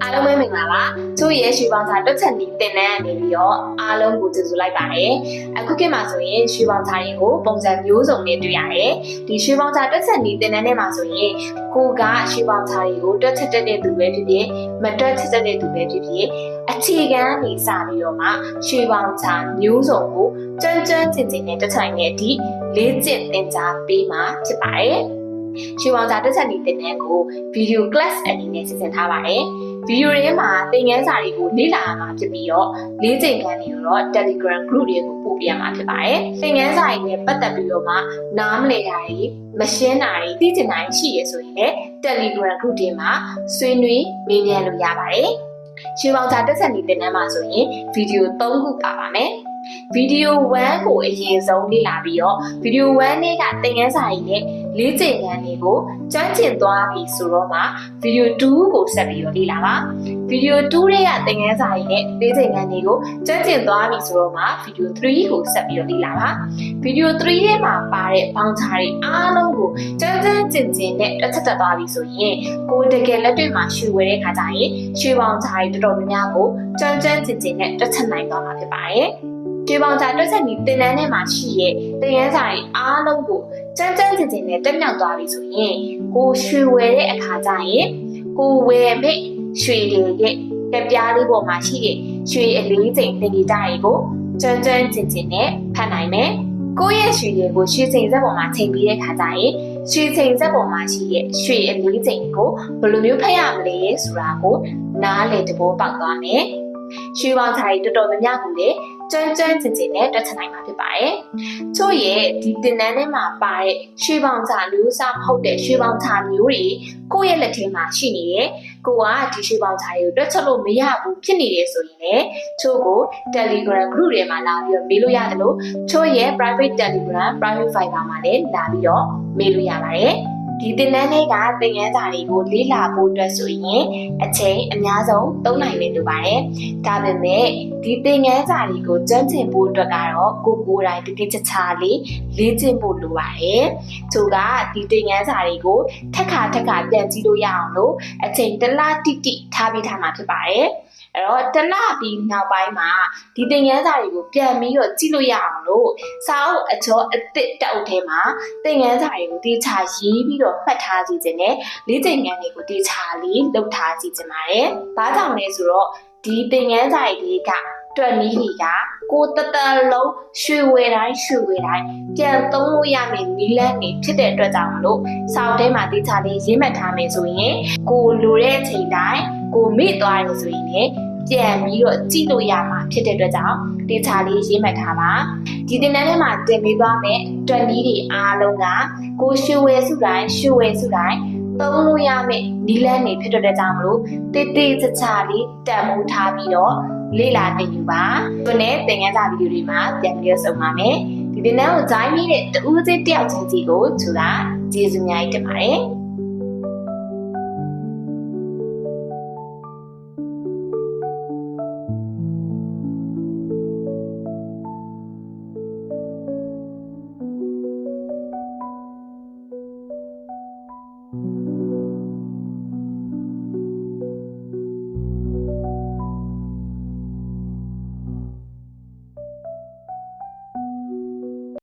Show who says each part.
Speaker 1: အားလုံးပဲမင်္ဂလာပါသူ့ရဲ့ရွှေပေါင်စာတွက်ချက်နည်းတင်နန်းအနေပြီးတော့အားလုံးကိုကျေးဇူးလိုက်ပါတယ်အခုခေတ်မှာဆိုရင်ရွှေပေါင်စာရင်ကိုပုံစံမျိုးစုံနဲ့တွေ့ရတယ်ဒီရွှေပေါင်စာတွက်ချက်နည်းတင်နန်းထဲမှာဆိုရင်ကိုကရွှေပေါင်စာတွေကိုတွက်ချက်တဲ့သူပဲဖြစ်ဖြစ်မတွက်ချက်တဲ့သူပဲဖြစ်ဖြစ်အခြေခံနေစပြီးတော့မှရွှေပေါင်စာမျိုးစုံကိုကျွမ်းကျွမ်းကျင်ကျင်နဲ့တွက်ချက်နိုင်တဲ့အထိလေ့ကျင့်သင်ကြားပေးမှာဖြစ်ပါတယ်ရွှေပေါင်စာတွက်ချက်နည်းတင်နန်းကို video class အနေနဲ့စီစဉ်ထားပါတယ်ဗီဒီယိုထဲမှာသင်ခန်းစာတွေကိုလေ့လာရမှာဖြစ်ပြီးတော့လေ့ကျင့်ခန်းတွေကိုတော့ Telegram group တွေကိုပို့ပြရမှာဖြစ်ပါတယ်သင်ခန်းစာတွေနဲ့ပတ်သက်ပြီးတော့မှနားမလည်တာတွေမရှင်းတာတွေသိချင်တာတွေရှိရဆိုရင်လည်း Telegram group တွေမှာဆွေးနွေးမေးမြန်းလို့ရပါတယ်ရွှေပေါင်စာတွက်ချက်နည်းတင်နန်းမှာဆိုရင်ဗီဒီယို3ခုပါပါမယ်ဗီဒီယို1ကိုအရင်ဆုံးလေ့လာပြီးတော့ဗီဒီယို1နဲ့ကသင်ခန်းစာကြီးနဲ့လေ့ကျင့်ခန်းတွေကိုကျွမ်းကျင်သွားပြီဆိုတော့မှဗီဒီယို2ကိုဆက်ပြီးတော့လေ့လာပါဗီဒီယို2ရဲ့သင်ခန်းစာကြီးနဲ့လေ့ကျင့်ခန်းတွေကိုကျွမ်းကျင်သွားပြီဆိုတော့မှဗီဒီယို3ကိုဆက်ပြီးတော့လေ့လာပါဗီဒီယို3ထဲမှာပါတဲ့ဘောင်ချာတွေအားလုံးကိုကျွမ်းကျင်ကျင်နဲ့တွက်ချက်သွားပြီဆိုရင်ကိုတကယ်လက်တွေ့မှာရွှေဝယ်တဲ့ခါကျရင်ရွှေဘောင်ချာတွေတော်တော်များများကိုကျွမ်းကျင်ကျင်နဲ့တွက်ချက်နိုင်သွားမှာဖြစ်ပါတယ်ရွှေပေါင်စာတွက်ချက်နည်းသင်တန်းထဲမှာရှိရဲ့သင်ခန်းစာတွေအားလုံးကိုကျန်းကျင်ကျင်နဲ့တက်မြောက်သွားပြီဆိုရင်ကိုရွှေဝယ်တဲ့အခါကျရင်ကိုဝယ်မဲ့ရွှေတွေရဲ့ကပြားလေးပေါ်မှာရှိတဲ့ရွှေအလေးချိန်သင်္ကေတတွေကိုကျန်းကျင်နဲ့ဖတ်နိုင်မယ်ကိုယ့်ရဲ့ရွှေတွေကိုရွှေချိန်စက်ပေါ်မှာချိန်ပြီးတဲ့အခါကျရင်ရွှေချိန်စက်ပေါ်မှာရှိတဲ့ရွှေအလေးချိန်ကိုဘယ်လိုမျိုးဖတ်ရမလဲဆိုတာကိုနားလည်သဘောပေါက်သွားမယ်ရွှေပေါင်စာတွေတော်တော်များများကိုလည်းကျွမ်းကျင်နဲ့တွက်ချက်နိုင်မှာဖြစ်ပါတယ်။ချို့ရဲ့ဒီသင်တန်းထဲမှာပါတဲ့ရွှေပေါင်စာမျိုးစားမဟုတ်တဲ့ရွှေပေါင်စာမျိုးတွေကိုယ့်ရဲ့လက်ထဲမှာရှိနေတယ်။ကိုကဒီရွှေပေါင်စာတွေကိုတွက်ချက်လို့မရဘူးဖြစ်နေတယ်ဆိုရင်လည်းချို့ကို Telegram group ထဲမှာလာပြီးတော့မေးလို့ရတယ်လို့ချို့ရဲ့ private Telegram private Viber မှာလည်းလာပြီးတော့မေးလို့ရပါတယ်။ဒီသင်တန်းတွေကသင်ခန်းစာတွေကိုလေ့လာဖို့အတွက်ဆိုရင်အချိန်အများဆုံး3နိုင်နေလိုပါတယ်။ဒါပေမဲ့ဒီသင်ခန်းစာတွေကိုကျွမ်းကျင်ဖို့အတွက်ကတော့ကိုယ်တိုင်တတိချာချာလေးလေ့ကျင့်ဖို့လိုပါတယ်။သူကဒီသင်ခန်းစာတွေကိုထက်ခါပြန်ကြည့်လို့ရအောင်လို့အချိန်တစ်လတိထားပြီးထားမှာဖြစ်ပါတယ်။အဲ့တော့တစ်လပြီးနောက်ပိုင်းမှာဒီသင်ခန်းစာတွေကိုပြန်ပြီးတော့ကြည့်လို့ရအောင်လို့စာအုပ်အကျော်အသစ်တောက်ထဲမှာသင်ခန်းစာတွေကိုတေချာရေးပြီးတော့မှတ်ထားစီခြင်းနဲ့လေ့ကျင့်ခန်းတွေကိုတေချာလေးလုပ်ထားစီခြင်းပါတယ်။ဘာကြောင့်လဲဆိုတော့ဒီသင်ခန်းစာတွေကတွက်နည်းတွေကကိုတလုံးရွှေဝယ်တိုင်းပြန်သုံးလို့ရမယ့်နည်းလမ်းတွေဖြစ်တဲ့အတွက်ကြောင့်မလို့စာအုပ်ထဲမှာတေချာလေးရေးမှတ်ထားမယ်ဆိုရင်ကိုလိုတဲ့အချိန်တိုင်းကိုမေ့သွားရဆိုရင်လည်းပြန်ပြီးတော့ကြည့်လို့ရမှာဖြစ်တဲ့အတွက်ကြောင့်တေချာလေးရေးမှတ်ထားပါဒီသင်တန်းထဲမှာတင်ပေးသွားမယ်တွက်နည်းတွေအားလုံးကကိုရွှေဝယ်စုတိုင်းသုံးလို့ရမယ့်နည်းလမ်းတွေဖြစ်တဲ့ကြောင့်မလို့တေချာလေးတန်ဖိုးထားပြီးတော့လေ့လာသင်ယူပါဒီနေ့သင်ခန်းစာဗီဒီယိုတွေမှာပြန်ပြီးတော့ဆုံပါမယ်ဒီသင်တန်းကို join မိတဲ့တူးစစ်တယောက်ချင်းစီကိုသူကကျေးဇူးများတင်ပါတယ်